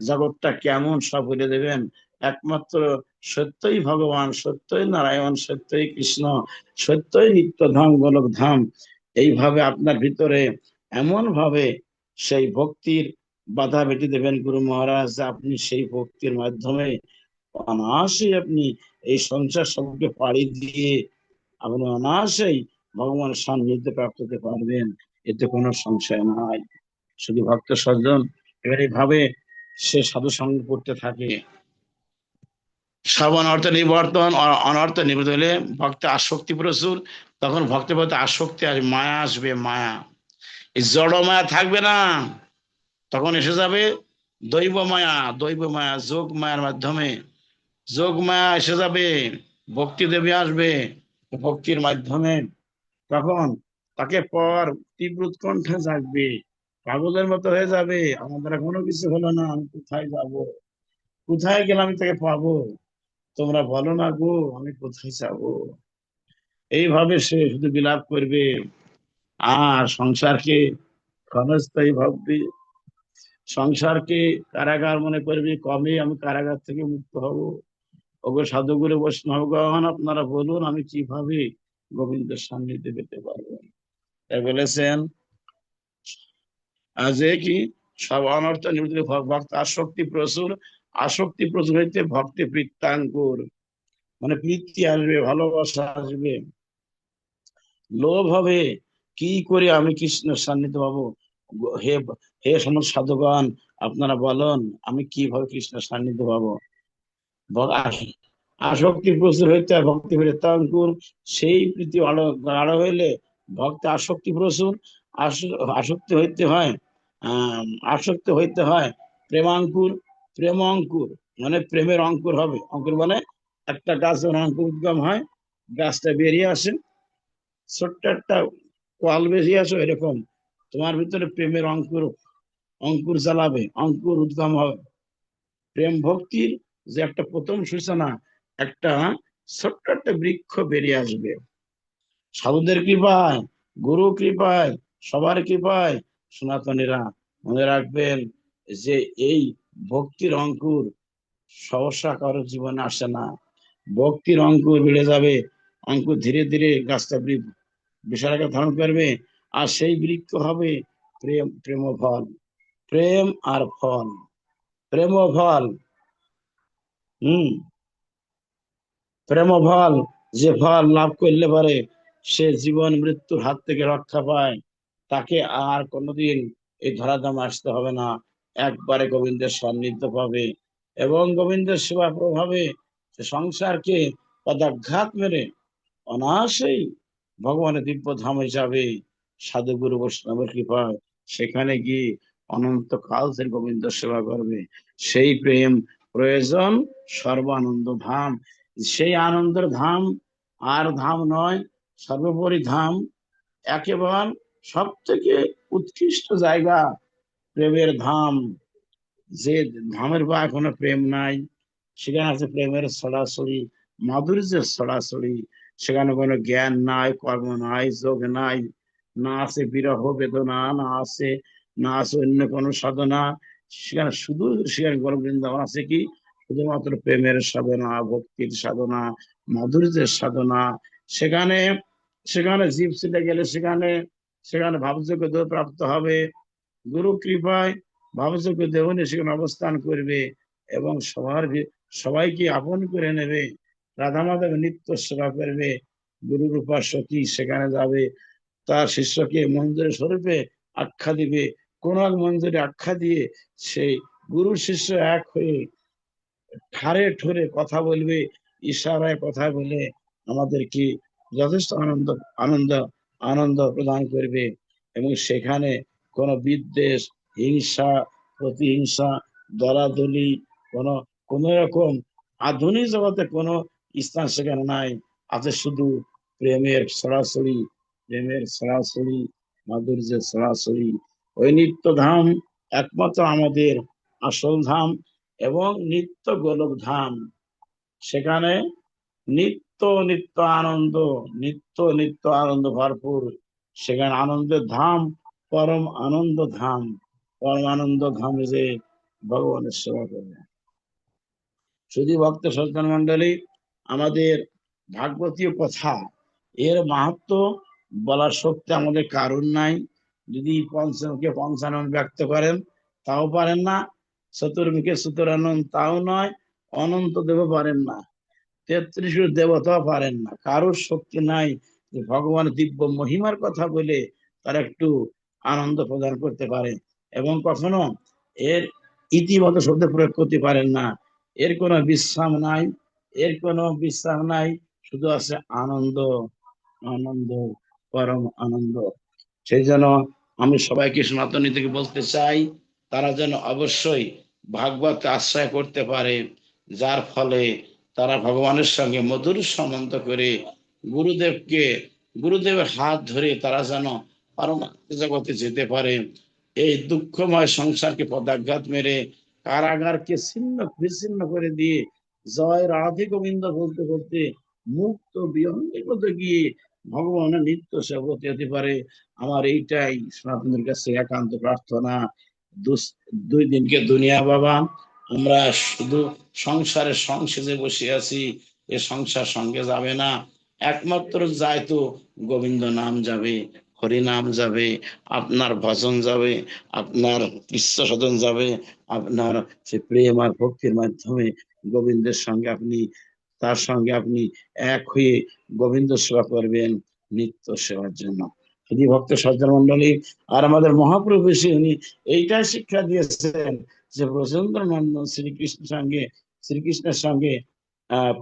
জগৎটা কেমন সব বলে দেবেন। একমাত্র সত্যই ভগবান, সত্যই নারায়ণ, সত্যই কৃষ্ণ, সত্যই নিত্যধাম গোলক ধাম। এইভাবে আপনার ভিতরে এমন ভাবে সেই ভক্তির বাধা বেঁধে দেবেন গুরু মহারাজ, আপনি সেই ভক্তির মাধ্যমে অনায়াসেই আপনি এই সংসার সবকে পাড়ি দিয়ে আপনি অনায়াসেই ভগবানের সান্নিধ্যে প্রাপ্ত হতে পারবেন, এতে কোনো সংশয় নাই। শুধু ভক্ত সজ্জন এবার এইভাবে সে সাধু সঙ্গ করতে থাকে। সব অনর্থ নিবর্তন, অনর্থ নিবৃত হলে ভক্ত আসক্তি প্রচুর, তখন ভক্তের প্রতি আসক্তি আসবে, মায়া আসবে, মায়া, এই জড় মায়া থাকবে না, তখন এসে যাবে দৈব মায়া, দৈব মায়া যোগ মায়ার মাধ্যমে, যোগ মায়া এসে যাবে, ভক্তি দেবী আসবে ভক্তির মাধ্যমে, তখন তাকে পর তীব্র উৎকণ্ঠা জাগবে, পাগলের মতো হয়ে যাবে, আমাদের কোনো কিছু হলো না, আমি কোথায় যাব, কোথায় গেলে আমি তাকে পাবো, তোমরা বলো না গো আমি কোথায় যাবো। এইভাবে সে শুধু বিলাপ করবে আর সংসারকে ক্ষণস্থায়ী ভাববে, সংসারকে কারাগার মনে করবে, কবে আমি কারাগার থেকে মুক্ত হব। ওগো সাধুগুরু বৈষ্ণবগণ, আপনারা বলুন আমি কিভাবে গোবিন্দের সান্নিধ্যে পেতে পারবো। তাই বলেছেন যে কি সব অনর্থ নিবৃত্ত ভক্ত আসক্তি প্রচুর, আসক্তি প্রচুর হইতে ভক্তি প্রীত্যাঙ্কুর, মানে প্রীতি আসবে, ভালোবাসা আসবে, লোভ হবে, কি করে আমি কৃষ্ণের সান্নিধ্য পাবো। হে হে সমস্ত সাধুগণ, আপনারা বলেন আমি কিভাবে কৃষ্ণের সান্নিধ্য পাবো। আসক্তি প্রচুর হইতে হয় ভক্তি প্রীত্যাঙ্কুর, সেই প্রীতি গাঢ় হইলে ভক্তি আসক্তি প্রচুর, আসক্তি হইতে হয়, আসক্তি হইতে হয় প্রেমাঙ্কুর, প্রেম অঙ্কুর, মানে প্রেমের অঙ্কুর হবে, অঙ্কুর মানে একটা গাছের অঙ্কুর উদ্গম হয়, গাছটা বেরিয়ে আসে, ছোট্ট একটা কোয়াল বেরিয়ে আসে, এরকম তোমার ভিতরে প্রেমের অঙ্কুর, অঙ্কুর জ্বালাবে, অঙ্কুর উদ্গম হবে, প্রেম ভক্তির যে একটা প্রথম সূচনা, একটা ছোট্ট একটা বৃক্ষ বেরিয়ে আসবে। সাধুদের কৃপায়, গুরু কৃপায়, সবার কৃপায়, সনাতনীরা মনে রাখবেন যে এই ভক্তির অঙ্কুর সহসা কারো জীবনে আসে না, ভক্তির অঙ্কুর বেড়ে যাবে, অঙ্কুর ধীরে ধীরে গাছটা বিশাল আকার ধারণ করবে, আর সেই বৃক্ষ হবে প্রেম, প্রেম ফল, প্রেম আর ফল, প্রেম ফল। হম, প্রেম ফল, যে ফল লাভ করলে পারে সে জীবন মৃত্যুর হাত থেকে রক্ষা পায়, তাকে আর কোনোদিন এই ধরাধামে আসতে হবে না, একবারে গোবিন্দের সান্নিধ্য পাবে এবং গোবিন্দের সেবা প্রভাবে সে সংসারকে পদাঘাত মেরে অনায়াসেই ভগবানের দিব্য ধামে যাবে, সাধুগুরু বৈষ্ণবের কৃপায় সেখানে গিয়ে অনন্ত কাল সে গোবিন্দ সেবা করবে। সেই প্রেম প্রয়োজন সর্বানন্দ ধাম, সেই আনন্দের ধাম আর ধাম নয়, সর্বোপরি ধাম, একেবারে সব থেকে উৎকৃষ্ট জায়গা, প্রেমের ধাম, যে ধামের বা এখনো প্রেম নাই, সেখানে আছে প্রেমের ছড়াছড়ি, মাধুর্যের ছড়াছড়ি, সেখানে কোনো জ্ঞান নাই, কর্ম নাই, যোগ নাই, না আছে বিরহ বেদনা, না আছে অন্য কোনো সাধনা, সেখানে শুধু সেখানে গৌর বৃন্দাবন আছে কি শুধুমাত্র প্রেমের সাধনা, ভক্তির সাধনা, মাধুর্যের সাধনা। সেখানে সেখানে জীব ছেলে গেলে সেখানে সেখানে ভাবযোগ্য দেহ প্রাপ্ত হবে, গুরু কৃপায় ভাবযোগ্য দেহ নিয়ে সেখানে অবস্থান করবে এবং সবাইকে আপন করে নেবে, রাধা মাধব নিত্য সেবা করবে, গুরুর উপাস্য কি সেখানে যাবে, তার শিষ্যকে মন্দিরে স্বরূপে আখ্যা দিবে, কোন এক মন্দিরে আখ্যা দিয়ে সেই গুরু শিষ্য এক হয়ে ঠারে ঠোরে কথা বলবে, ইশারায় কথা বলে আমাদেরকে যথেষ্ট আনন্দ আনন্দ আনন্দ প্রদান করবে। এবং সেখানে কোনো বিদ্বেষ, হিংসা, প্রতিহিংসা, দলাদলি, কোনো কোন রকম আধুনিক জগতে কোনো স্থান সেখানে নাই। আছে শুধু প্রেমের সরাসরি, প্রেমের সরাসরি, মাধুর্যের সরাসরি। ওই নিত্য ধাম একমাত্র আমাদের আসল ধাম এবং নিত্য গোলক ধাম। সেখানে নিত্য নিত্য আনন্দ, নিত্য নিত্য আনন্দ ভরপুর। সেখানে আনন্দের ধাম, পরম আনন্দ ধাম। পরম আনন্দ ধামে যে ভগবানের সেবা করবে। শুধু ভক্ত সজ্জন মন্ডলী, আমাদের ভাগবতীয় কথা এর মাহাত্ম বলার শক্তি আমাদের কারণ নাই। যদি পঞ্চমুখে পঞ্চানন ব্যক্ত করেন তাও পারেন না, চতুর্মুখে চতুরানন তাও নয়, অনন্ত দেব পারেন না, 33 দেবতাও পারেন না। কারোর শক্তি নাই যে ভগবানের দিব্য মহিমার কথা বলে তার একটু আনন্দ প্রদান করতে পারে। এবং কখনো এর ইতিবাচক শব্দ প্রয়োগ করতে পারেন না। এর কোনো বিশ্রাম নাই, এর কোনো বিশ্রাম নাই, শুধু আছে আনন্দ, আনন্দ, পরম আনন্দ। সেই জন্য আমি সবাইকে সনাতনী থেকে বলতে চাই, তারা যেন অবশ্যই ভাগবত আশ্রয় করতে পারে, যার ফলে তারা ভগবানের সঙ্গে মধুর সম্বন্ধ করে গুরুদেবকে, গুরুদেবের হাত ধরে তারা যেন পারমার্থিক জগতে যেতে পারে। এই দুঃখময় সংসারকে পদাঘাত মেরে, কারাগারকে ছিন্ন বিচ্ছিন্ন করে দিয়ে জয় রাধে গোবিন্দ বলতে বলতে মুক্ত বিহঙ্গের মধ্যে গিয়ে ভগবানের নিত্য সেবা হতে পারে। আমার এইটাই সনাতনের কাছে একান্ত প্রার্থনা। 2 দিনকে দুনিয়া বাবা, আমরা শুধু সংসারের সংসেজে বসে আছি, এ সংসার সঙ্গে যাবে না। একমাত্র যায় তো গোবিন্দ নাম যাবে, হরি নাম যাবে, আপনার ভজন যাবে, আপনার কৃষ্ণ সাধন যাবে, আপনার সে প্রেম আর ভক্তির মাধ্যমে গোবিন্দের সঙ্গে আপনি, তার সঙ্গে আপনি এক হয়ে গোবিন্দ সেবা করবেন নিত্য সেবার জন্য। শুধু ভক্ত সজ্জন মন্ডলী, আর আমাদের মহাপ্রভু এসে উনি এইটাই শিক্ষা দিয়েছেন যে ব্রজেন্দ্র নন্দন শ্রীকৃষ্ণের সঙ্গে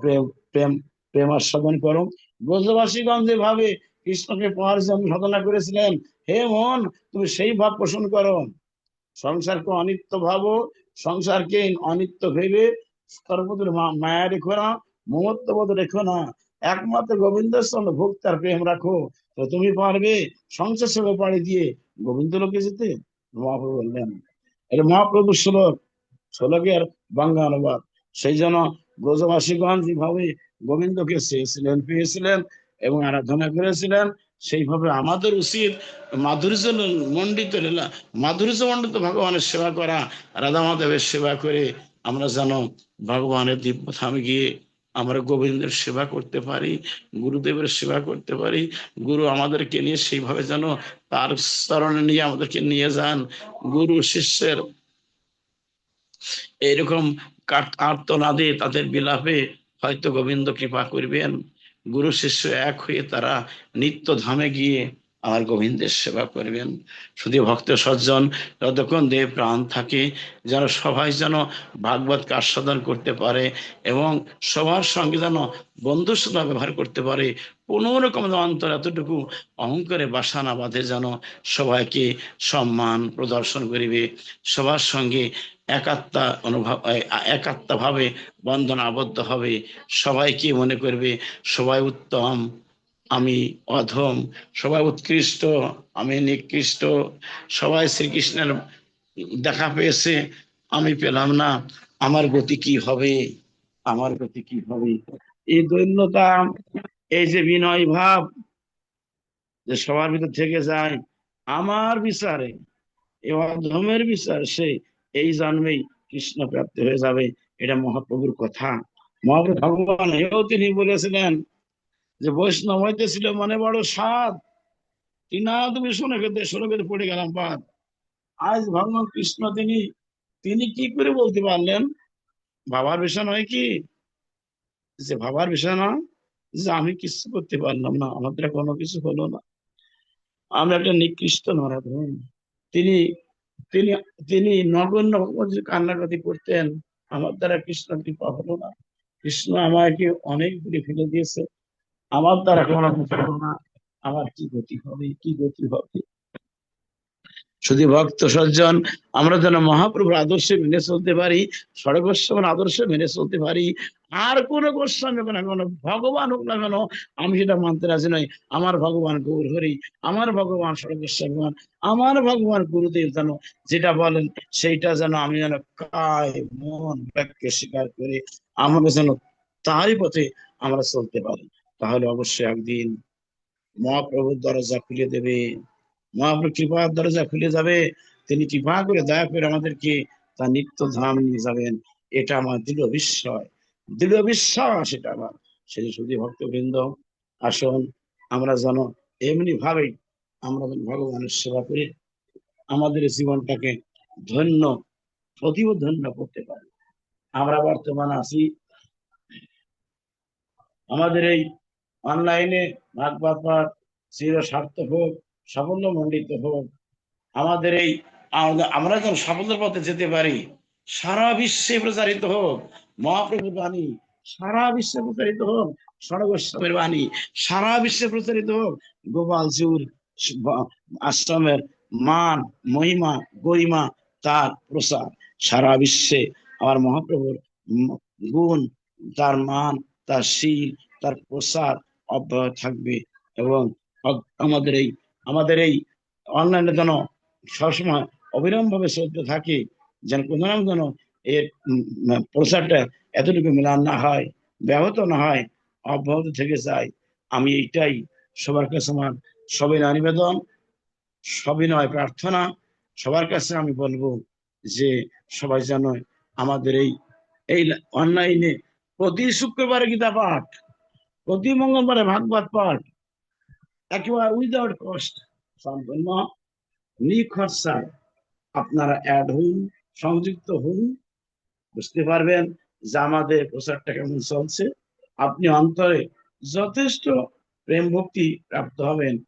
প্রেম প্রেম প্রেমাস্বাদন করো। ব্রজবাসীগণ যেভাবে কৃষ্ণকে পাওয়ার জন্য সাধনা করেছিলেন, হে মন তুমি সেই ভাব পোষণ করো। সংসারকে অনিত্য ভাবো, সংসারকে অনিত্য ভেবে সর্বদূর মায়া রেখো না, মমত্ববোধ রেখো না, একমাত্র গোবিন্দের সঙ্গে ভক্তার প্রেম রাখো, তো তুমি পারবে সংসার সেবা পাড়ি দিয়ে গোবিন্দ লোকে যেতে। মহাপ্রভু বললেন, এটা মহাপ্রভু শ্লোকের বাংলা অনুবাদ। সেই জন্য ব্রজবাসীগণ যেভাবে গোবিন্দকে চেয়েছিলেন, পেয়েছিলেন এবং আরাধনা করেছিলেন, সেইভাবে আমাদের উচিত মাধুর্য মণ্ডিত লীলা, মাধুর্য মণ্ডিত ভগবানের সেবা করা, রাধা মাধবের সেবা করে আমরা যেন ভগবানের দিব্য ধামে গিয়ে আমরা গোবিন্দের সেবা করতে পারি, গুরুদেবের সেবা করতে পারি। গুরু আমাদেরকে নিয়ে সেইভাবে যেন তার চরণে নিয়ে আমাদেরকে নিয়ে যান। গুরু শিষ্যের এইরকম আর্তনাদে, তাদের বিলাপে হয়তো গোবিন্দ কৃপা করবেন। গুরু শিষ্য এক হয়ে তারা নিত্য ধামে গিয়ে আমার গোবিন্দের সেবা করবেন। শুধু ভক্ত সজ্জন যতক্ষণ দেহ প্রাণ থাকে, যেন সবাই যেন ভাগবত আস্বাদন করতে পারে এবং সবার সঙ্গে যেন বন্ধুসুলভ ব্যবহার করতে পারে। কোনো রকম অন্তর এতটুকু অহংকারে বাসা না বাঁধে, যেন সবাইকে সম্মান প্রদর্শন করিবে, সবার সঙ্গে একাত্মা অনুভব, একাত্মা ভাবে বন্ধন আবদ্ধ হবে। সবাইকে মনে করবে সবাই উত্তম, আমি অধম, সবাই উৎকৃষ্ট, আমি নিকৃষ্ট, সবাই শ্রীকৃষ্ণের দেখা পেয়েছে, আমি পেলাম না, আমার গতি কি হবে, আমার গতি কি হবে। এই দৈন্যতা, এই যে বিনয় ভাব যে সবার ভিতর থেকে যায়, আমার বিচারে এই অধমের বিচার সে এই জন্মেই কৃষ্ণ প্রাপ্তি হয়ে যাবে। এটা মহাপ্রভুর কথা। মহাপ্রভু ভগবান এও তিনি বলেছিলেন যে বৈষ্ণব হইতেছিল মনে বড় সাধ, না তুমি শুনে খেতে শুনে খেতে পড়ে গেলাম বাদ। আজ ভগবান কৃষ্ণ তিনি তিনি কি করে বলতে পারলেন ভাবার বিষয় নয় কি, যে ভাবার বিষয় না, যে আমি কিছু করতে পারলাম না, আমার দ্বারা কোনো কিছু হলো না, আমি একটা নিকৃষ্ট নরাধম। তিনি তিনি তিনি নগণ্য যে কান্নাকাটি করতেন, আমার দ্বারা কৃষ্ণ কৃপা হলো না, কৃষ্ণ আমাকে অনেক দূরে ফেলে দিয়েছে, আমার দ্বারা কোনো কিছু হলো না, আমার কি গতি হবে, কি গতি হবে। শুধু ভক্ত সজ্জন, আমরা যেন মহাপ্রভুর আদর্শে মেনে চলতে পারি, স্বর্গোৎসবের আদর্শে মেনে চলতে পারি। আর কোন গোস্বামী হোক না কেন, ভগবান হোক না কেন, আমি সেটা মানতে রাজি নই। আমার ভগবান গৌর হরি, আমার ভগবান স্বর্গোৎসবান, আমার ভগবান গুরুদেব যেন যেটা বলেন সেইটা যেন আমি যেন কায় মন বাক্যে স্বীকার করে আমরা যেন তারই পথে আমরা চলতে পারি। তাহলে অবশ্যই একদিন মহাপ্রভুর দরজা খুলে দেবে, মহাপ্রভু কৃপার দরজা খুলে যাবে, তিনি কৃপা করে দয়া করে আমাদেরকে তার নিত্য ধাম নিয়ে যাবেন। এটা আমার দৃঢ় বিশ্বাস, দৃঢ় বিশ্বাস এটা আমার। সেই শুধু ভক্তবৃন্দ, আসুন আমরা যেন এমনি ভাবে আমরা যেন ভগবানের সেবা করে আমাদের জীবনটাকে ধন্য, অতীব ধন্য করতে পারি। আমরা বর্তমানে আছি আমাদের এই অনলাইনে ভাগবত পাঠ চির সার্থক হোক, সাফল্য মণ্ডিত হোক। আমাদের এই আমরা যেন সাফল্যের পথে যেতে পারি, সারা বিশ্বে প্রচারিত হোক মহাপ্রভুর বাণী, সারা বিশ্বে প্রচারিত হোক স্বর্গোৎসবের বাণী, সারা বিশ্বে প্রচারিত হোক গোপাল জিউর আশ্রমের মান, মহিমা, গরিমা, তার প্রসার সারা বিশ্বে। আমার মহাপ্রভুর গুণ, তার মান, তার শীল, তার প্রসার অব্যাহত থাকবে। এবং আমাদের এই অনলাইনে যেন সবসময় অবিরাম ভাবে চলতে থাকে, যেন কোথাও যেন এর প্রচারটা এতটুকু মিলান না হয়, ব্যাহত না হয়, অব্যাহত থেকে যায়। আমি এইটাই সবার কাছে আমার সবিনয় নিবেদন, সবিনয় প্রার্থনা, সবার কাছে আমি বলবো যে সবাই যেন আমাদের এই এই অনলাইনে প্রতি শুক্রবারে গীতা পাঠ, প্রতি মঙ্গলবারে ভাগবত পাঠ একেবারে উইদাউট কস্ট, সম্পূর্ণ নিখরচায় আপনারা অ্যাড হন, সংযুক্ত হন, বুঝতে পারবেন যে আমাদের প্রচারটা কেমন চলছে। আপনি অন্তরে যথেষ্ট প্রেম ভক্তি প্রাপ্ত হবেন।